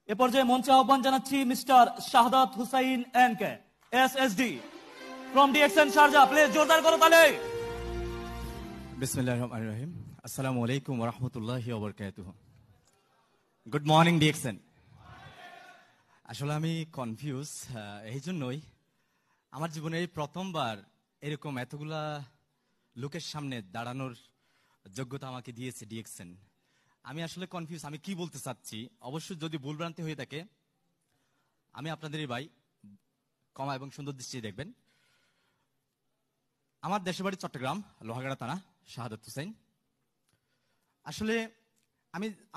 এ পর্যায়ে মঞ্চে আহ্বান জানাচ্ছি mister Shahadat Hussain NK SSD from DXN Sharjah. Please জোরদার করো তালে। বিসমিল্লাহির রহমানির রহিম। আসসালামু আলাইকুম ওয়া রাহমাতুল্লাহি ওয়া বারাকাতুহু। Good morning DXN. আসলে আমি কনফিউজ, এই জন্যই আমার জীবনে এই প্রথমবার এরকম এতগুলা লোকের সামনে দাঁড়ানোর যোগ্যতা আমাকে দিয়েছে ডিএক্সএন। আমি আসলে কনফিউজ, আমি কি বলতে চাচ্ছি। অবশ্যই যদি ভুলভ্রান্তি হয়ে থাকে আমি আপনাদেরই ভাই, ক্ষমা এবং সুন্দর দৃষ্টি দেখবেন। আমার দেশের বাড়ি চট্টগ্রাম, লোহাগাড়া থানা, শাহাদাত হুসাইন। আসলে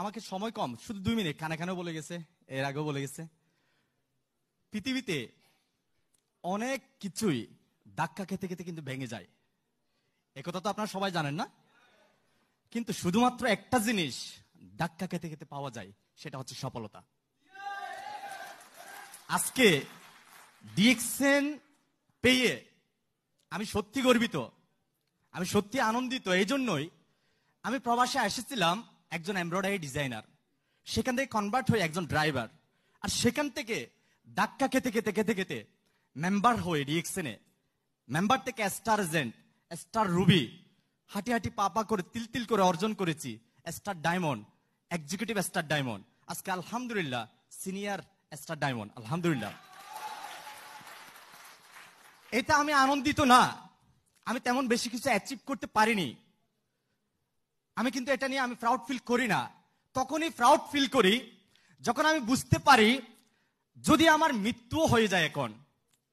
আমাকে সময় কম, শুধু 2 মিনিট, কানে কানেও বলে গেছে, এর আগেও বলে গেছে। পৃথিবীতে অনেক কিছুই ধাক্কা খেতে খেতে কিন্তু ভেঙে যায়, একথা তো আপনারা সবাই জানেন না? কিন্তু শুধুমাত্র একটা জিনিস ধাক্কা খেতে খেতে পাওয়া যায়, সেটা হচ্ছে সফলতা। আজকে ডিএক্সএন পেয়ে আমি সত্যি গর্বিত, আমি সত্যি আনন্দিত। এই জন্যই আমি প্রবাসে এসেছিলাম একজন এমব্রয়ডারি ডিজাইনার, সেখান থেকে কনভার্ট হয়ে একজন ড্রাইভার, আর সেখান থেকে ধাক্কা খেতে খেতে খেতে খেতে মেম্বার হয়ে ডিএক্সএনে, মেম্বার থেকে স্টার এজেন্ট, স্টার রুবি, হাঁটি হাঁটি পা করে তিল তিল করে অর্জন করেছি star diamond, executive star diamond, আজকে আলহামদুলিল্লাহ সিনিয়র স্টার ডায়মন্ড, আলহামদুলিল্লাহ। এটা আমি আনন্দিত না, আমি তেমন বেশি কিছু অ্যাচিভ করতে পারিনি, আমি কিন্তু এটা নিয়ে আমি প্রাউড ফিল করি না। তখনই প্রাউড ফিল করি যখন আমি বুঝতে পারি যদি আমার মৃত্যু হয়ে যায় এখন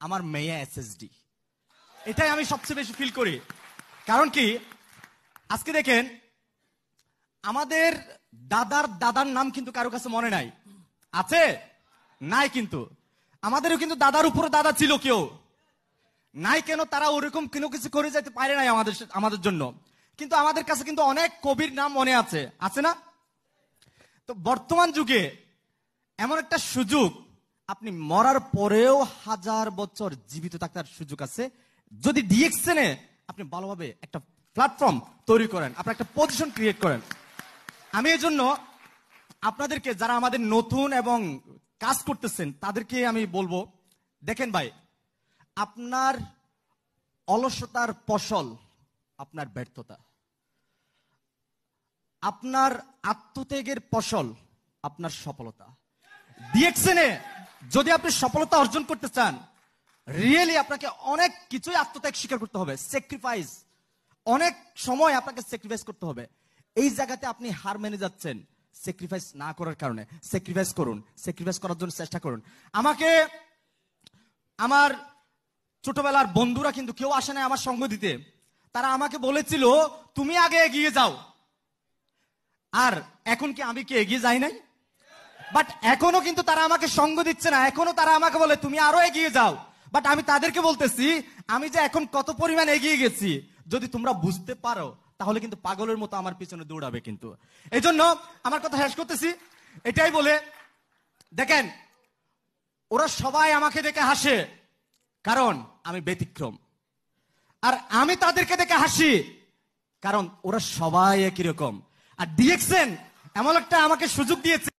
আমার মেয়ে এসএসডি। এটাই আমি সবচেয়ে বেশি ফিল করি। কারণ কি, আজকে দেখেন আমাদের দাদার নাম কিন্তু কারো কাছে মনে নাই, আছে নাই? কিন্তু আমাদেরও কিন্তু দাদার উপরে দাদা ছিল, কেউ নাই কেন? তারা ওরকম কোনো কিছু করে যেতে পারে নাই আমাদের জন্য। কিন্তু আমাদের কাছে কিন্তু অনেক কবির নাম মনে আছে, আছে না? তো বর্তমান যুগে এমন একটা সুযোগ, আপনি মরার পরেও 1000 বছর জীবিত থাকার সুযোগ আছে যদি ডিএক্সএনে আপনি ভালোভাবে একটা প্ল্যাটফর্ম তৈরি করেন, আপনার একটা পজিশন ক্রিয়েট করেন। আমি এই জন্য আপনাদেরকে, যারা আমাদের নতুন এবং কাজ করতেছেন, তাদেরকে আমি বলবো, দেখেন ভাই, আপনার অলসতার ফসল আপনার ব্যর্থতা, আপনার আত্মত্যাগের ফসল আপনার সফলতা। ডিএক্সএনে যদি আপনি সফলতা অর্জন করতে চান, রিয়েলি আপনাকে অনেক কিছুই আত্মত্যাগ স্বীকার করতে হবে, স্যাক্রিফাইস, অনেক সময় আপনাকে স্যাক্রিফাইস করতে হবে। এই জায়গাতে আপনি হার মেনে যাচ্ছেন স্যাক্রিফাইস না করার কারণে। স্যাক্রিফাইস করুন, স্যাক্রিফাইস করার জন্য চেষ্টা করুন। আমাকে আমার ছোটবেলার বন্ধুরা কিন্তু কেউ আসে না আমার সঙ্গ দিতে, তারা আমাকে বলেছিল তুমি আগে এগিয়ে যাও। আর এখন কি আমি কি এগিয়ে যাই নাই? বাট এখনো কিন্তু তারা আমাকে সঙ্গ দিচ্ছে না, এখনো তারা আমাকে বলে তুমি আরো এগিয়ে যাও। বাট আমি তাদেরকে বলতেছি আমি যে এখন কত পরিমাণ এগিয়ে গেছি, যদি তোমরা বুঝতে পারো তাহলে কিন্তু পাগলের মতো আমার পিছনে দৌড়াবে। কিন্তু এই জন্য আমার কথা শেষ করতেছি এটাই বলে, দেখেন ওরা সবাই আমাকে দেখে হাসে কারণ আমি ব্যতিক্রম, আর আমি তাদেরকে দেখে হাসি কারণ ওরা সবাই একই রকম। আর ডিএক্সএন এমন একটা আমাকে সুযোগ দিয়েছে।